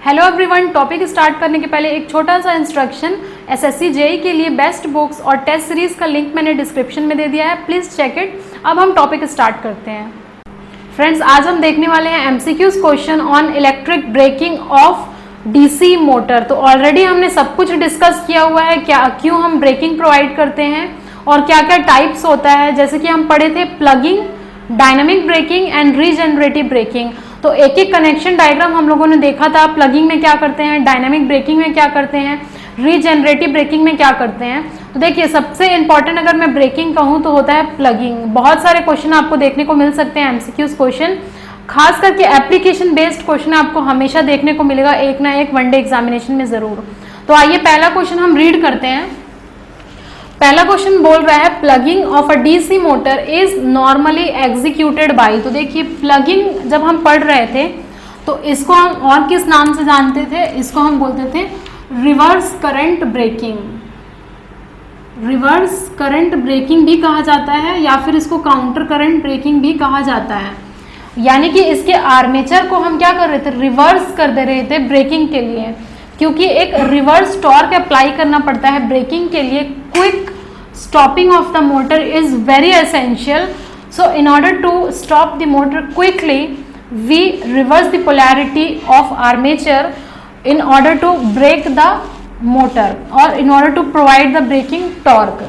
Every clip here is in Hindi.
हेलो एवरीवन, टॉपिक स्टार्ट करने के पहले एक छोटा सा इंस्ट्रक्शन। एसएससी जेई के लिए बेस्ट बुक्स और टेस्ट सीरीज का लिंक मैंने डिस्क्रिप्शन में दे दिया है, प्लीज़ चेक इट। अब हम टॉपिक स्टार्ट करते हैं। फ्रेंड्स, आज हम देखने वाले हैं MCQs question on electric braking of DC motor. तो ऑलरेडी हमने सब कुछ डिस्कस किया हुआ है, क्यों हम ब्रेकिंग प्रोवाइड करते हैं और क्या क्या टाइप्स होता है। जैसे कि हम पढ़े थे plugging, dynamic braking and regenerative braking. तो एक एक कनेक्शन डायग्राम हम लोगों ने देखा था। प्लगिंग में क्या करते हैं, डायनामिक ब्रेकिंग में क्या करते हैं, रीजनरेटिव ब्रेकिंग में क्या करते हैं। तो देखिए, सबसे इंपॉर्टेंट अगर मैं ब्रेकिंग कहूँ तो होता है प्लगिंग। बहुत सारे क्वेश्चन आपको देखने को मिल सकते हैं, एमसीक्यूज क्वेश्चन, खास करके एप्लीकेशन बेस्ड क्वेश्चन आपको हमेशा देखने को मिलेगा एक ना एक वनडे एग्जामिनेशन में जरूर। तो आइए पहला क्वेश्चन हम रीड करते हैं। पहला क्वेश्चन बोल रहा है plugging of a DC motor is normally executed by. तो देखिए, प्लगिंग जब हम पढ़ रहे थे तो इसको हम और किस नाम से जानते थे, इसको हम बोलते थे reverse current braking. Reverse current braking भी कहा जाता है या फिर इसको काउंटर करंट ब्रेकिंग भी कहा जाता है। यानी कि इसके आर्मेचर को हम क्या कर रहे थे, रिवर्स कर दे रहे थे ब्रेकिंग के लिए, क्योंकि एक रिवर्स टॉर्क अप्लाई करना पड़ता है ब्रेकिंग के लिए। Quick stopping of the motor is very essential, so in order to stop the motor quickly we reverse the polarity of armature in order to brake the motor और in order to provide the braking torque.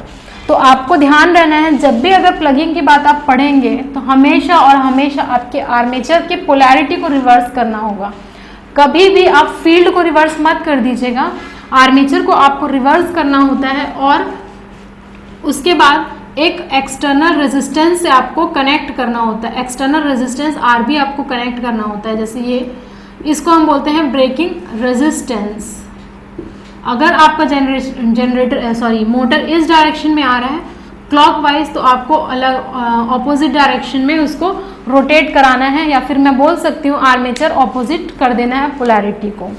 तो आपको ध्यान रहना है, जब भी अगर प्लगिंग की बात आप पढ़ेंगे तो हमेशा और हमेशा आपके आर्मेचर के पोलैरिटी को रिवर्स करना होगा। कभी भी आप फील्ड को रिवर्स मत कर दीजिएगा, आर्मेचर को आपको रिवर्स करना होता है और उसके बाद एक एक्सटर्नल रेजिस्टेंस से आपको कनेक्ट करना होता है। एक्सटर्नल रेजिस्टेंस आरबी आपको कनेक्ट करना होता है। जैसे ये, इसको हम बोलते हैं ब्रेकिंग रेजिस्टेंस। अगर आपका मोटर इस डायरेक्शन में आ रहा है क्लॉकवाइज, तो आपको अलग ऑपोजिट डायरेक्शन में उसको रोटेट कराना है, या फिर मैं बोल सकती हूँ आर्मेचर ऑपोजिट कर देना है पोलैरिटी को।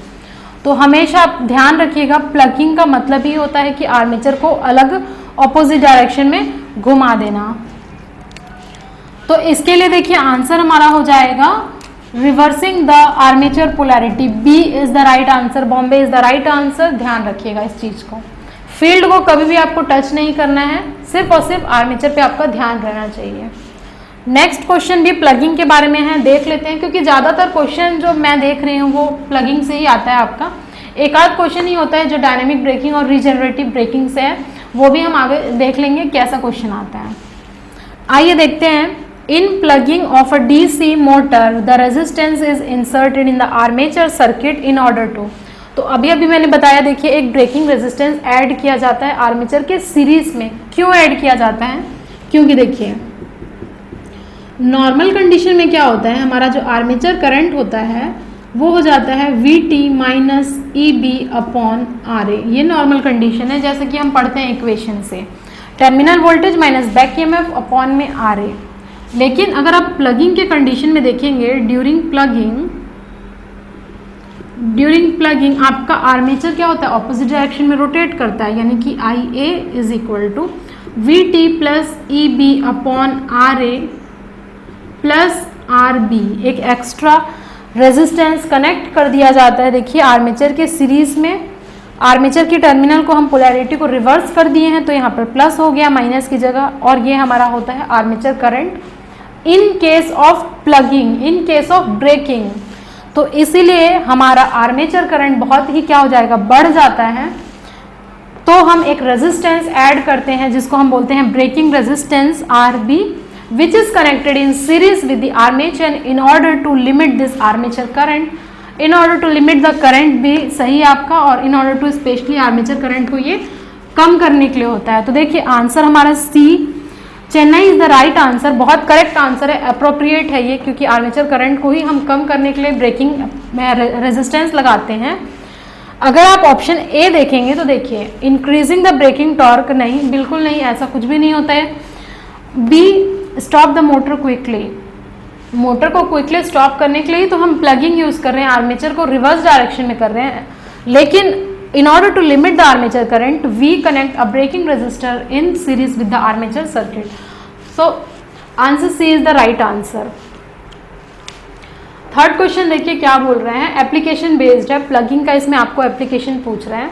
तो हमेशा आप ध्यान रखिएगा, प्लगिंग का मतलब ही होता है कि आर्मेचर को अलग ऑपोजिट डायरेक्शन में घुमा देना। तो इसके लिए देखिए आंसर हमारा हो जाएगा reversing the armature polarity. B is the right answer, Bombay is the right answer. ध्यान रखिएगा इस चीज को। फील्ड को कभी भी आपको टच नहीं करना है, सिर्फ और सिर्फ आर्मेचर पे आपका ध्यान रहना चाहिए। नेक्स्ट क्वेश्चन भी प्लगिंग के बारे में है, देख लेते हैं, क्योंकि ज़्यादातर क्वेश्चन जो मैं देख रही हूँ वो प्लगिंग से ही आता है आपका। एक आध क्वेश्चन ही होता है जो डायनामिक ब्रेकिंग और रीजनरेटिव ब्रेकिंग से है, वो भी हम आगे देख लेंगे कैसा क्वेश्चन आता है। आइए देखते हैं। In plugging of a DC motor the resistance is inserted in the armature circuit in order to. तो अभी अभी मैंने बताया, देखिए एक ब्रेकिंग रेजिस्टेंस ऐड किया जाता है आर्मेचर के सीरीज में। क्यों ऐड किया जाता है, क्योंकि देखिए नॉर्मल कंडीशन में क्या होता है, हमारा जो आर्मेचर करंट होता है वो हो जाता है VT minus EB upon RA। ये नॉर्मल कंडीशन है, जैसे कि हम पढ़ते हैं इक्वेशन से, terminal voltage minus back EMF upon में RA। लेकिन अगर आप प्लगिंग के कंडीशन में देखेंगे, ड्यूरिंग प्लगिंग आपका आर्मेचर क्या होता है, ऑपोजिट डायरेक्शन में रोटेट करता है, यानी कि IA is equal to VT plus EB upon RA plus RB। एक एक्स्ट्रा रेजिस्टेंस कनेक्ट कर दिया जाता है। देखिए आर्मेचर के सीरीज में, आर्मेचर की टर्मिनल को हम पोलैरिटी को रिवर्स कर दिए हैं, तो यहाँ पर प्लस हो गया माइनस की जगह, और ये हमारा होता है armature current in case of plugging, in case of braking. तो इसीलिए हमारा आर्मेचर करंट बहुत ही क्या हो जाएगा, बढ़ जाता है। तो हम एक रेजिस्टेंस ऐड करते हैं जिसको हम बोलते हैं braking resistance RB, which is connected in series with the armature in order to limit this armature current, in order to limit the current भी सही है आपका, और in order to specially armature current को ये कम करने के लिए होता है। तो देखिए आंसर हमारा C, Chennai is the right answer. बहुत करेक्ट आंसर है, अप्रोप्रिएट है ये, क्योंकि आर्मेचर करंट को ही हम कम करने के लिए ब्रेकिंग में रेजिस्टेंस लगाते हैं। अगर आप ऑप्शन ए देखेंगे तो देखिए इंक्रीजिंग द ब्रेकिंग टॉर्क, नहीं, बिल्कुल नहीं, ऐसा कुछ भी नहीं होता है। B, stop the motor quickly, motor को क्विकली स्टॉप करने के लिए तो हम प्लगिंग यूज कर रहे हैं, आर्मेचर को रिवर्स डायरेक्शन में कर रहे हैं। लेकिन in order to limit the armature current we connect a braking resistor in series with the armature circuit. So answer C is the right answer. Third question देखिए क्या बोल रहे हैं, एप्लीकेशन बेस्ड है, प्लगिंग का इसमें आपको एप्लीकेशन पूछ रहे हैं।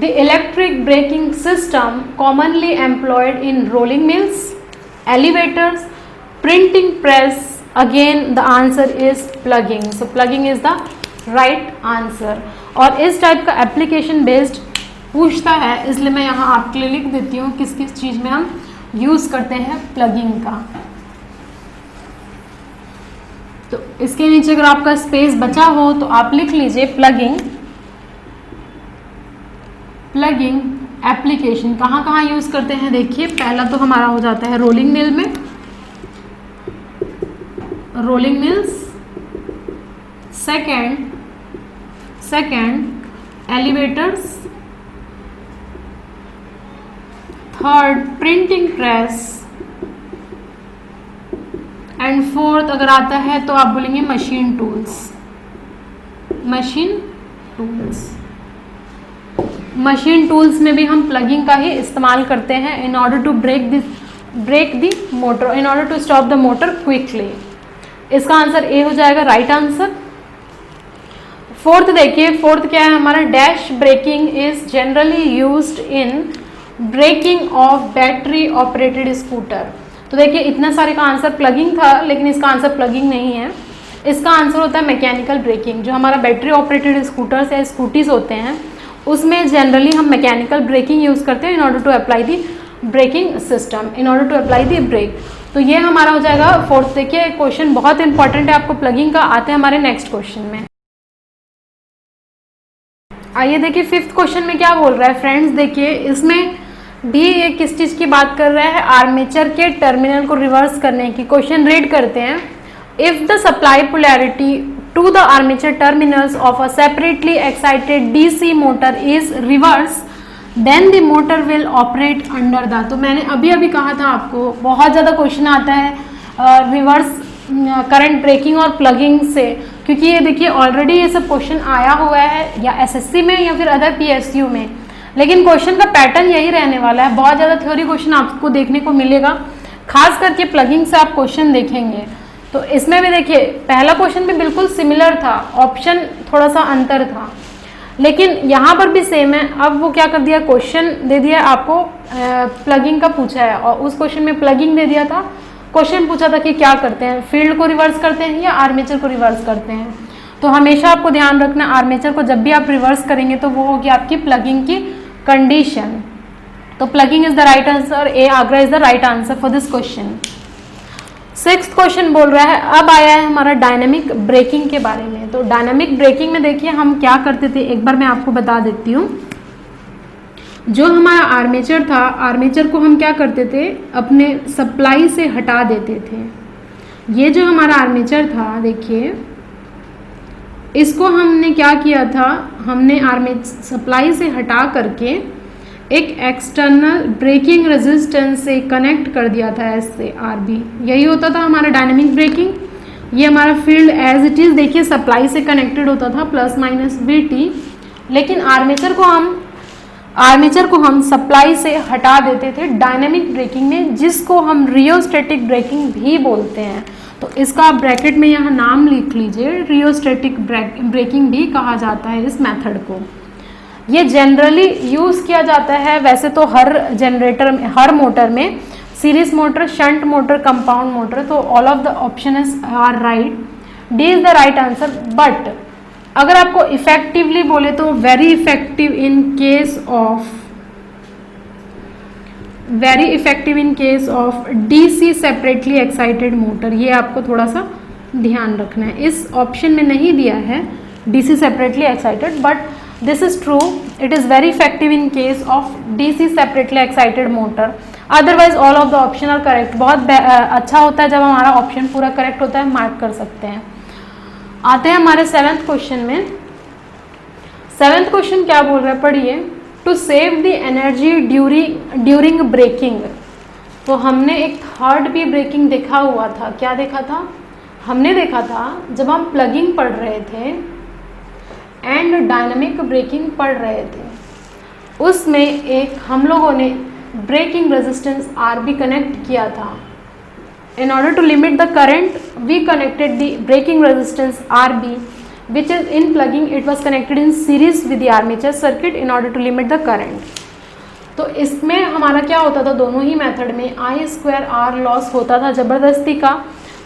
The electric braking system commonly employed in rolling mills, elevators, printing press. Again the answer is plugging, so plugging is the right answer. और इस टाइप का एप्लीकेशन बेस्ड पूछता है, इसलिए मैं यहाँ आपके लिए लिख देती हूँ किस किस चीज़ में हम यूज़ करते हैं प्लगिंग का। तो इसके नीचे अगर आपका स्पेस बचा हो तो आप लिख लीजिए प्लगिंग। प्लगिंग एप्लीकेशन कहाँ कहाँ यूज़ करते हैं, देखिए पहला तो हमारा हो जाता है रोलिंग मिल में, rolling mills. Second elevators. Third printing press. And fourth अगर आता है तो आप बोलेंगे मशीन टूल्स। मशीन टूल्स में भी हम प्लगिंग का ही इस्तेमाल करते हैं in order to brake the motor, in order to stop the motor quickly. इसका आंसर ए हो जाएगा, राइट आंसर। फोर्थ देखिए, फोर्थ क्या है हमारा, dash braking is generally used in braking of battery operated scooter. तो देखिए इतना सारे का आंसर प्लगिंग था, लेकिन इसका आंसर प्लगिंग नहीं है। इसका आंसर होता है मैकेनिकल ब्रेकिंग। जो हमारा बैटरी ऑपरेटेड स्कूटर्स या स्कूटीज होते हैं उसमें जनरली हम मैकेनिकल ब्रेकिंग यूज़ करते हैं in order to apply the braking system, in order to apply the brake. तो ये हमारा हो जाएगा फोर्थ। देखिए क्वेश्चन बहुत इंपॉर्टेंट है आपको प्लगिंग का। आते हैं हमारे नेक्स्ट क्वेश्चन में। आइए देखिए फिफ्थ क्वेश्चन में क्या बोल रहा है फ्रेंड्स। देखिए इसमें भी ये किस चीज़ की बात कर रहा है, आर्मेचर के टर्मिनल को रिवर्स करने की। क्वेश्चन रीड करते हैं। If the supply polarity to the armature terminals of a separately excited DC motor is reverse then the motor will operate under the. तो मैंने अभी कहा था आपको बहुत ज़्यादा क्वेश्चन आता है रिवर्स करंट ब्रेकिंग और प्लगिंग से, क्योंकि ये देखिए ऑलरेडी ये सब क्वेश्चन आया हुआ है या एसएससी में या फिर अदर पीएसयू में। लेकिन क्वेश्चन का पैटर्न यही रहने वाला है, बहुत ज़्यादा थ्योरी क्वेश्चन आपको देखने को मिलेगा, खास करके प्लगिंग से आप क्वेश्चन देखेंगे। तो इसमें भी देखिए पहला क्वेश्चन भी बिल्कुल सिमिलर था, ऑप्शन थोड़ा सा अंतर था, लेकिन यहाँ पर भी सेम है। अब वो क्या कर दिया, क्वेश्चन दे दिया आपको प्लगिंग का पूछा है और उस क्वेश्चन में प्लगिंग दे दिया था। क्वेश्चन पूछा था कि क्या करते हैं, फील्ड को रिवर्स करते हैं या आर्मेचर को रिवर्स करते हैं। तो हमेशा आपको ध्यान रखना आर्मेचर को जब भी आप रिवर्स करेंगे तो वो होगी आपकी प्लगिंग की कंडीशन। तो plugging is the right answer, A Agra is the right answer for this question. Sixth question बोल रहा है, अब आया है हमारा डायनामिक ब्रेकिंग के बारे में। तो डायनामिक ब्रेकिंग में देखिए हम क्या करते थे, एक बार मैं आपको बता देती हूँ। जो हमारा आर्मेचर था, आर्मेचर को हम क्या करते थे, अपने सप्लाई से हटा देते थे। ये जो हमारा आर्मेचर था देखिए, इसको हमने क्या किया था, हमने आर्मेचर सप्लाई से हटा करके एक एक्सटर्नल ब्रेकिंग रेजिस्टेंस से कनेक्ट कर दिया था, एस से आरबी। यही होता था हमारा डायनामिक ब्रेकिंग। ये हमारा फील्ड एज इट इज़ देखिए सप्लाई से कनेक्टेड होता था प्लस माइनस वीटी, लेकिन आर्मेचर को हम सप्लाई से हटा देते थे डायनामिक ब्रेकिंग में, जिसको हम रियोस्टैटिक ब्रेकिंग भी बोलते हैं। तो इसका आप ब्रैकेट में यहाँ नाम लिख लीजिए, रियोस्टैटिक ब्रेकिंग भी कहा जाता है इस मेथड को। ये जनरली यूज़ किया जाता है वैसे तो हर जनरेटर में, हर मोटर में, series motor, shunt motor, compound motor. तो all of the option are right, D is the right answer. But अगर आपको इफेक्टिवली बोले तो very effective in case of DC separately excited motor. ये आपको थोड़ा सा ध्यान रखना है, इस ऑप्शन में नहीं दिया है DC separately excited, but this is true, it is very effective in case of DC separately excited motor. Otherwise all of the option are correct. बहुत अच्छा होता है जब हमारा ऑप्शन पूरा करेक्ट होता है, मार्क कर सकते हैं। आते हैं हमारे सेवेंथ क्वेश्चन में। सेवेंथ क्वेश्चन क्या बोल रहा है, पढ़िए। To save the energy during braking. तो हमने एक थर्ड भी ब्रेकिंग देखा हुआ था। क्या देखा था, हमने देखा था जब हम प्लगिंग पढ़ रहे थे एंड डायनामिक ब्रेकिंग पढ़ रहे थे, उसमें एक हम लोगों ने braking resistance R B connect किया था in order to limit the current we connected the braking resistance RB, which is in plugging it was connected in series with the armature circuit in order to limit the current. तो इसमें हमारा क्या होता था, दोनों ही मेथड में I2R लॉस होता था, ज़बरदस्ती का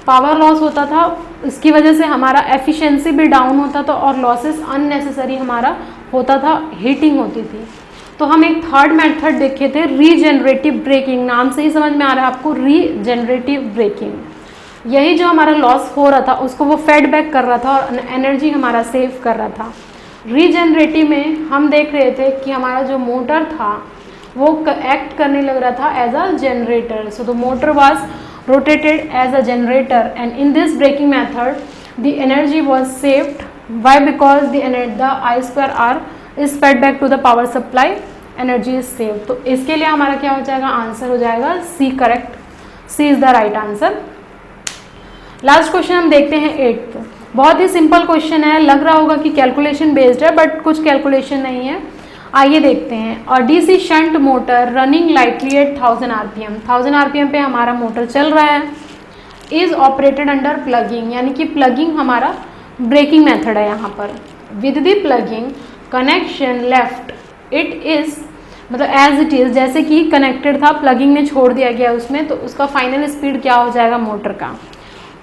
पावर लॉस होता था, इसकी वजह से हमारा एफिशिएंसी भी डाउन होता था और लॉसेस अननेसेसरी हमारा होता था, हीटिंग होती थी। तो हम एक थर्ड मेथड देखे थे, रीजेनरेटिव ब्रेकिंग, नाम से ही समझ में आ रहा है आपको, रीजेनरेटिव ब्रेकिंग। यही जो हमारा लॉस हो रहा था उसको वो फेड बैक कर रहा था और एनर्जी हमारा सेव कर रहा था। रीजेनरेटिव में हम देख रहे थे कि हमारा जो मोटर था वो एक्ट करने लग रहा था as a generator, so the motor was rotated as a generator, and in this braking method the energy was saved. Why? Because the I2R is fed back to the power supply, energy is saved. तो इसके लिए हमारा क्या हो जाएगा, आंसर हो जाएगा C, correct, C is the right answer. Last question हम देखते हैं 8th। बहुत ही सिंपल क्वेश्चन है, लग रहा होगा कि कैलकुलेशन बेस्ड है, बट कुछ कैलकुलेशन नहीं है। आइए देखते हैं। और DC shunt motor running lightly at 1000 RPM, 1000 RPM पे हमारा मोटर चल रहा है, इज ऑपरेटेड अंडर प्लगिंग, यानी कि प्लगिंग हमारा ब्रेकिंग मेथड है यहाँ पर। With the plugging connection left it is, मतलब एज इट इज, जैसे कि कनेक्टेड था, प्लगिंग ने छोड़ दिया गया उसमें, तो उसका फाइनल स्पीड क्या हो जाएगा मोटर का।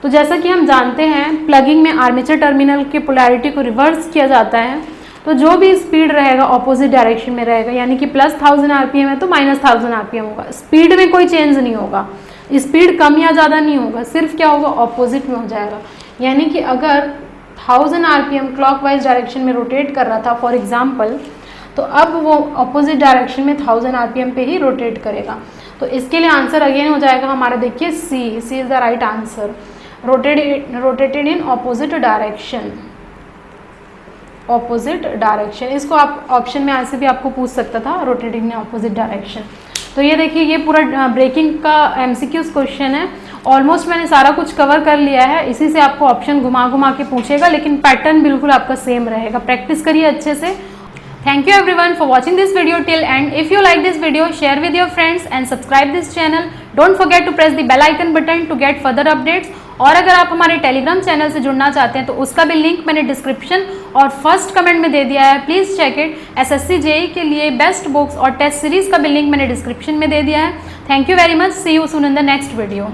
तो जैसा कि हम जानते हैं प्लगिंग में आर्मेचर टर्मिनल के पोलैरिटी को रिवर्स किया जाता है, तो जो भी स्पीड रहेगा ऑपोजिट डायरेक्शन में रहेगा, यानी कि प्लस 1000 आरपीएम है तो माइनस 1000 आरपीएम होगा। स्पीड में कोई चेंज नहीं होगा, स्पीड कम या ज़्यादा नहीं होगा, सिर्फ क्या होगा, ऑपोजिट में हो जाएगा। यानी कि अगर 1000 आरपीएम क्लॉकवाइज डायरेक्शन में रोटेट कर रहा था फॉर एग्जाम्पल, तो अब वो ऑपोजिट डायरेक्शन में 1000 आरपीएम पे ही रोटेट करेगा। तो इसके लिए आंसर अगेन हो जाएगा हमारा, देखिए C is the right answer, rotated in opposite direction, opposite direction. इसको आप ऑप्शन में ऐसे भी आपको पूछ सकता था, रोटेटिंग इन ऑपोजिट डायरेक्शन। तो ये देखिए ये पूरा ब्रेकिंग का एमसीक्यूज क्वेश्चन है। ऑलमोस्ट मैंने सारा कुछ कवर कर लिया है, इसी से आपको ऑप्शन घुमा घुमा के पूछेगा, लेकिन पैटर्न बिल्कुल आपका सेम रहेगा। प्रैक्टिस करिए अच्छे से। Thank you everyone for watching this video till end. If you like this video, share with your friends and subscribe this channel. Don't forget to press the bell icon button to get further updates. और अगर आप हमारे टेलीग्राम चैनल से जुड़ना चाहते हैं तो उसका भी लिंक मैंने डिस्क्रिप्शन और फर्स्ट कमेंट में दे दिया है, please check it. SSC JEE के लिए बेस्ट बुक्स और टेस्ट सीरीज का भी लिंक मैंने डिस्क्रिप्शन में दे दिया है। Thank you very much, see you soon in the next video.